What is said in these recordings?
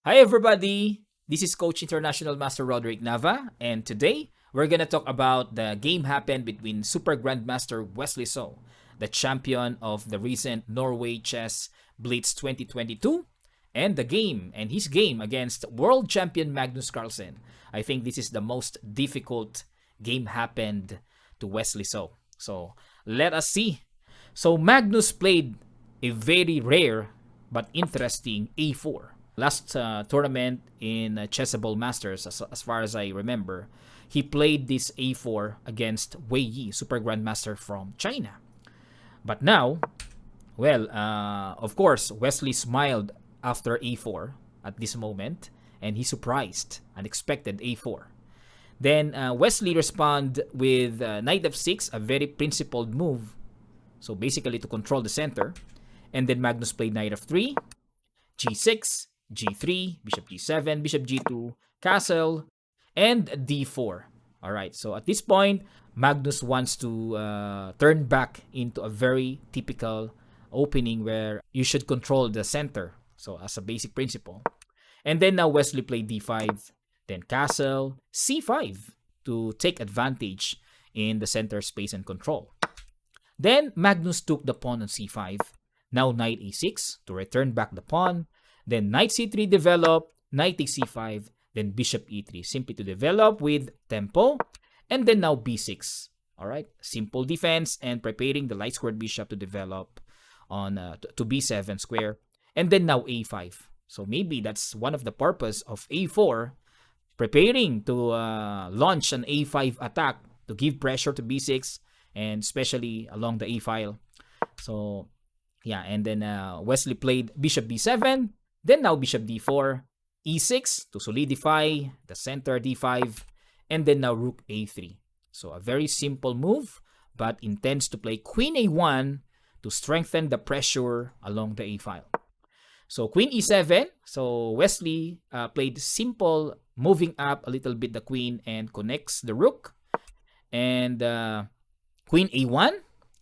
Hi everybody, this is Coach International Master Roderick Nava, and today we're gonna talk about the game happened between Super Grandmaster Wesley So, the champion of the recent Norway Chess Blitz 2022, and his game against world champion Magnus Carlsen. I think this is the most difficult game happened to Wesley So. So let us see. So Magnus played a very rare but interesting A4 last tournament in Chessable Masters, as far as I remember. He played this A4 against Wei Yi, Super Grandmaster from China. But now, well, of course, Wesley smiled after A4 at this moment, and he surprised, unexpected A4. Then Wesley responded with Knight F6, a very principled move, so basically to control the center. And then Magnus played Knight F3, G6, G3, Bishop G7, Bishop G2, Castle, and D4. All right, so at this point, Magnus wants to turn back into a very typical opening where you should control the center. So as a basic principle. And then now Wesley played D5, then Castle, C5 to take advantage in the center space and control. Then Magnus took the pawn on C5. Now Knight A6 to return back the pawn. Then Knight C3 develop, Knight takes C5, then Bishop E3 simply to develop with tempo. And then now B6. All right, simple defense and preparing the light squared bishop to develop on to B7 square. And then now A5. So maybe that's one of the purpose of A4, preparing to launch an A5 attack to give pressure to B6 and especially along the A file. So yeah, and then Wesley played Bishop B7, then now Bishop D4, E6 to solidify the center D5, and then now Rook A3. So a very simple move, but intends to play Queen A1 to strengthen the pressure along the A file. So Queen E7, so Wesley played simple, moving up a little bit the queen and connects the rook. And Queen A1,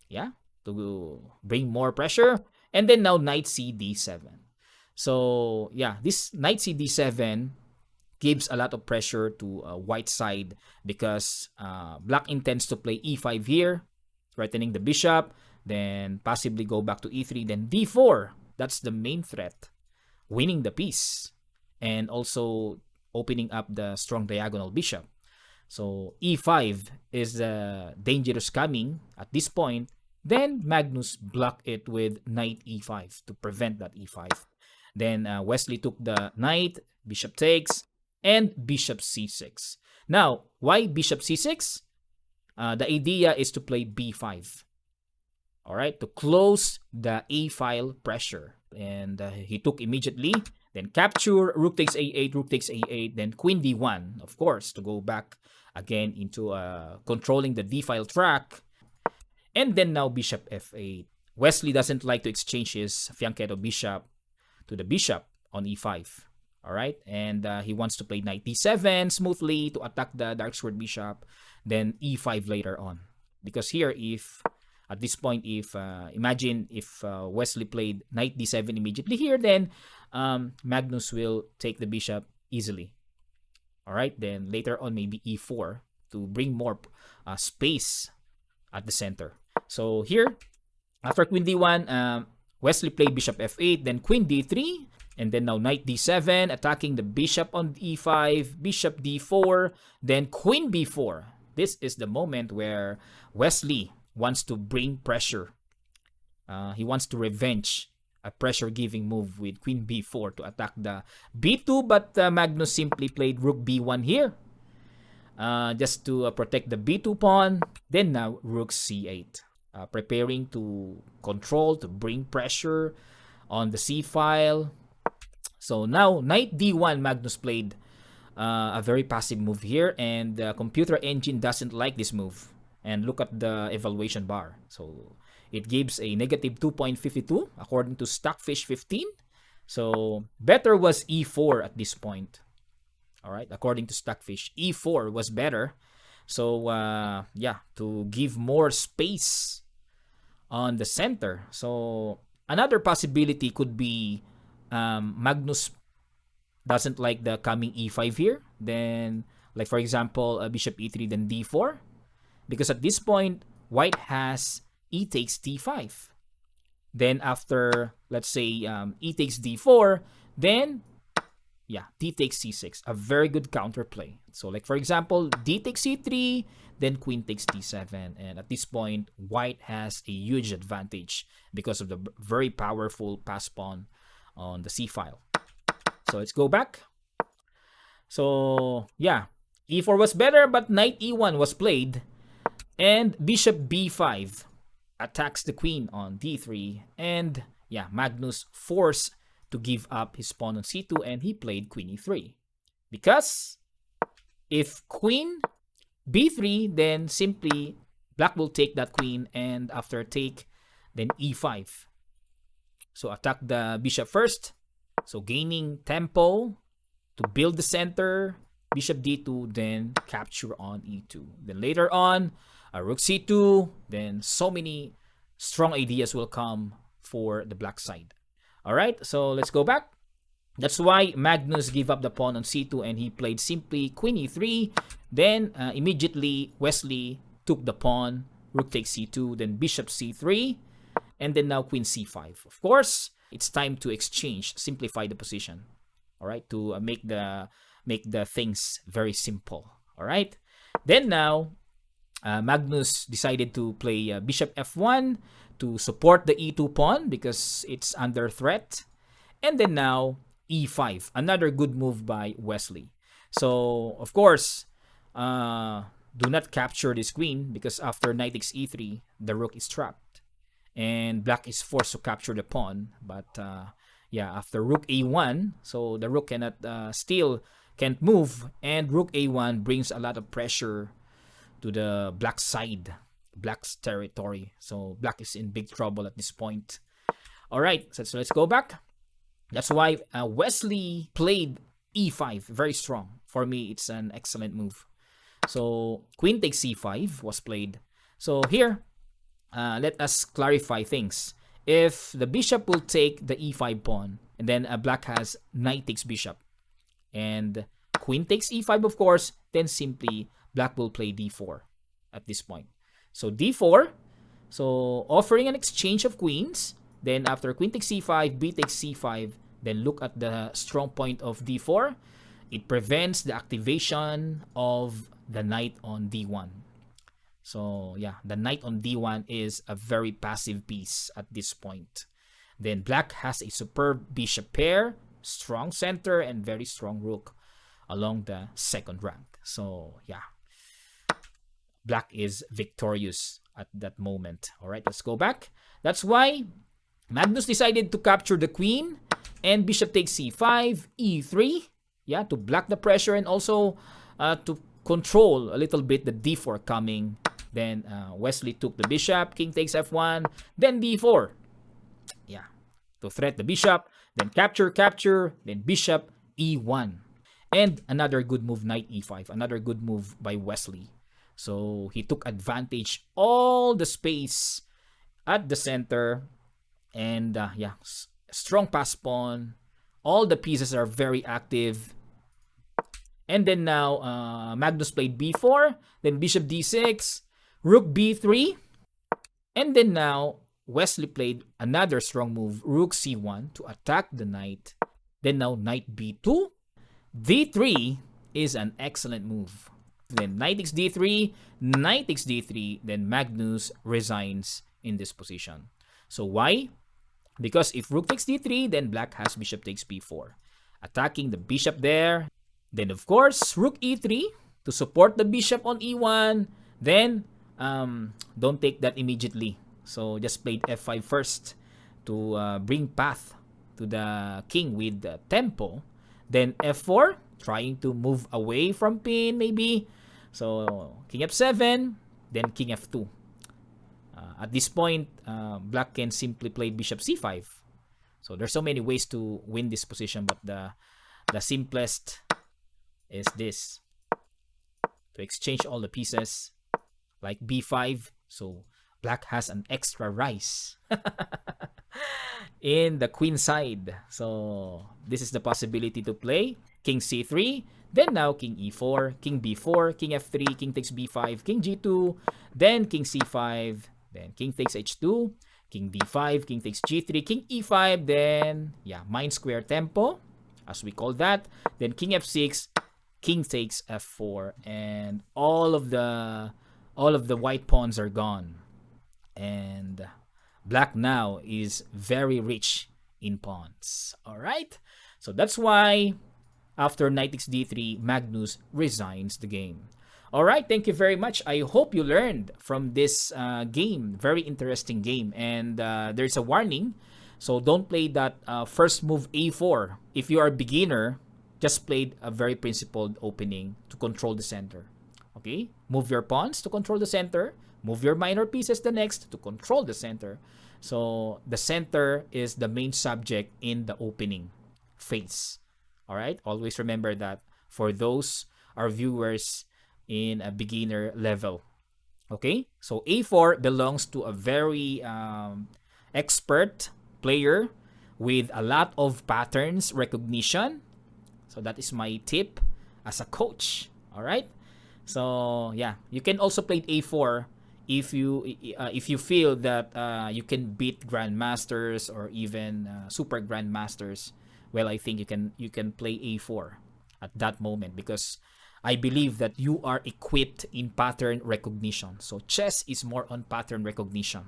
yeah, to bring more pressure. And then now Knight C D7. So yeah, this Knight C D7 gives a lot of pressure to white side because black intends to play E5 here, threatening the bishop, then possibly go back to E3, then D4. That's the main threat, winning the piece, and also opening up the strong diagonal bishop. So E5 is dangerous coming at this point. Then Magnus blocked it with Knight E5 to prevent that E5. Then Wesley took the knight, bishop takes, and bishop C6. Now, why bishop C6? The idea is to play B5. All right, to close the A file pressure. And he took immediately. Then capture, rook takes A8, rook takes A8, then queen D1, of course, to go back again into controlling the D file track. And then now bishop F8. Wesley doesn't like to exchange his fianchetto bishop to the bishop on E5. All right, and he wants to play knight D7 smoothly to attack the dark squared bishop, then E5 later on. Because here, if at this point, if imagine if Wesley played knight D7 immediately here, then Magnus will take the bishop easily. All right, then later on maybe E4 to bring more space at the center. So here, after queen D1, Wesley played bishop F8, then queen D3, and then now knight D7, attacking the bishop on E5, bishop D4, then queen B4. This is the moment where Wesley wants to bring pressure. He wants to revenge a pressure-giving move with queen B4 to attack the B2, but Magnus simply played rook B1 here. Just to protect the B2 pawn. Then now rook C8. Preparing to control, to bring pressure on the C file. So now knight D1, Magnus played a very passive move here, and the computer engine doesn't like this move. And look at the evaluation bar. So it gives a negative 2.52 according to Stockfish 15. So better was E4 at this point. All right, according to Stockfish, E4 was better. So yeah, to give more space on the center. So another possibility could be Magnus doesn't like the coming e5 here. Then, like for example, bishop e3, then d4. Because at this point, white has e takes d5. Then after, let's say, e takes d4, then, yeah, d takes c6. A very good counterplay. So like for example, d takes c3, then queen takes d7. And at this point, white has a huge advantage because of the very powerful pass pawn on the c file. So let's go back. So yeah, e4 was better, but knight e1 was played. And bishop b5 attacks the queen on d3. And yeah, Magnus forced to give up his pawn on c2, and he played queen e3. Because if queen b3, then simply black will take that queen, and after take, then e5. So attack the bishop first. So gaining tempo to build the center. Bishop d2, then capture on e2. Then later on, rook c2. Then so many strong ideas will come for the black side. All right, so let's go back. That's why Magnus gave up the pawn on c2 and he played simply queen e3. Then immediately Wesley took the pawn, rook takes c2, then bishop c3, and then now queen c5. Of course, it's time to exchange, simplify the position. All right, to make the things very simple. All right, then now Magnus decided to play bishop f1 to support the e2 pawn because it's under threat. And then now e5, another good move by Wesley. So of course, do not capture this queen because after knight takes e3, the rook is trapped and black is forced to capture the pawn. But yeah, after rook a1, so the rook cannot still can't move, and rook a1 brings a lot of pressure to the black side, black's territory. So black is in big trouble at this point. All right, so let's go back. That's why Wesley played e5, very strong. For me, it's an excellent move. So queen takes c5 was played. So here, let us clarify things. If the bishop will take the e5 pawn, and then black has knight takes bishop, and queen takes e5, of course, then simply black will play d4 at this point. So d4, so offering an exchange of queens. Then after queen takes c5, b takes c5, then look at the strong point of d4. It prevents the activation of the knight on d1. So yeah, the knight on d1 is a very passive piece at this point. Then black has a superb bishop pair, strong center, and very strong rook along the second rank. So yeah, black is victorious at that moment. All right, let's go back. That's why Magnus decided to capture the queen, and bishop takes c5, e3, yeah, to block the pressure and also to control a little bit the d4 coming. Then Wesley took the bishop, king takes f1, then d4, yeah, to threat the bishop, then capture, then bishop e1. And another good move, knight e5, another good move by Wesley. So he took advantage all the space at the center, and yeah, strong pass pawn. All the pieces are very active. And then now Magnus played b4, then bishop d6, rook b3, and then now Wesley played another strong move, rook c1, to attack the knight. Then now knight b2, d3 is an excellent move. Then knight takes d3, knight takes d3, then Magnus resigns in this position. So why? Because if rook takes d3, then black has bishop takes b4, attacking the bishop there. Then of course, rook e3 to support the bishop on e1. Then don't take that immediately. So just played f5 first to bring path to the king with the tempo. Then f4, trying to move away from pin maybe. So king f7, then king f2. At this point, black can simply play bishop c5. So there's so many ways to win this position, but the simplest is this, to exchange all the pieces like b5. So Black has an extra rice in the queen side. So this is the possibility to play king c3, then now king e4, king b4, king f3, king takes b5, king g2, then king c5, then king takes h2, king d5, king takes g3, king e5, then yeah, mind square tempo as we call that, then king f6, king takes f4, and all of the white pawns are gone. And black now is very rich in pawns. All right? So that's why after knight takes d3, Magnus resigns the game. All right, thank you very much. I hope you learned from this game. Very interesting game. And there's a warning. So don't play that first move a4. If you are a beginner, just play a very principled opening to control the center. Okay? Move your pawns to control the center. Move your minor pieces the next to control the center. So the center is the main subject in the opening phase. All right? Always remember that for those our viewers in a beginner level. Okay? So a4 belongs to a very expert player with a lot of patterns recognition. So that is my tip as a coach. All right? So yeah, you can also play a4 if you feel that you can beat grandmasters or even super grandmasters. Well, I think you can play a4 at that moment because I believe that you are equipped in pattern recognition. So chess is more on pattern recognition.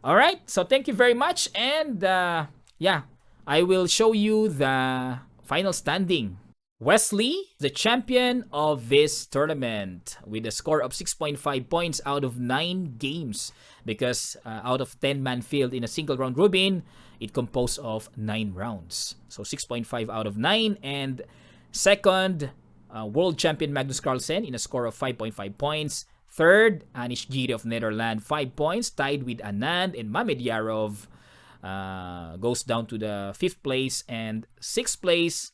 All right, so thank you very much, and yeah, I will show you the final standing. Wesley, the champion of this tournament with a score of 6.5 points out of 9 games because out of 10-man field in a single round robin, it composed of 9 rounds. So 6.5 out of 9. And second, world champion Magnus Carlsen in a score of 5.5 points. Third, Anish Giri of Netherlands, 5 points, tied with Anand and Mamedyarov. Goes down to the 5th place. And 6th place,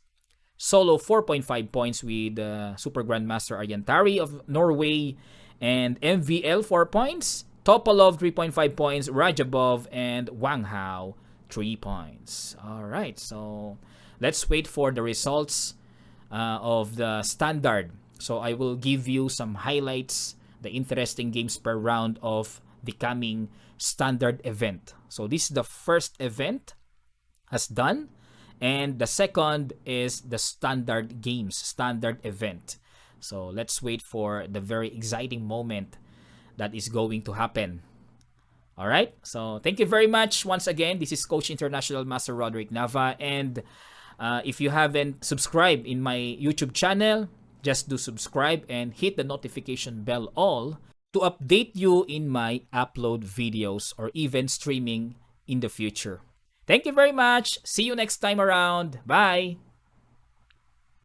Solo 4.5 points with Super Grandmaster Aryantari of Norway, and MVL 4 points, Topalov 3.5 points, Rajabov and Wang Hao 3 points. Alright, so let's wait for the results of the standard. So I will give you some highlights, the interesting games per round of the coming standard event. So this is the first event as done. And the second is the standard games, standard event. So let's wait for the very exciting moment that is going to happen. All right. So thank you very much once again. This is Coach International Master Roderick Nava. And if you haven't subscribed in my YouTube channel, just do subscribe and hit the notification bell all to update you in my upload videos or even streaming in the future. Thank you very much. See you next time around. Bye.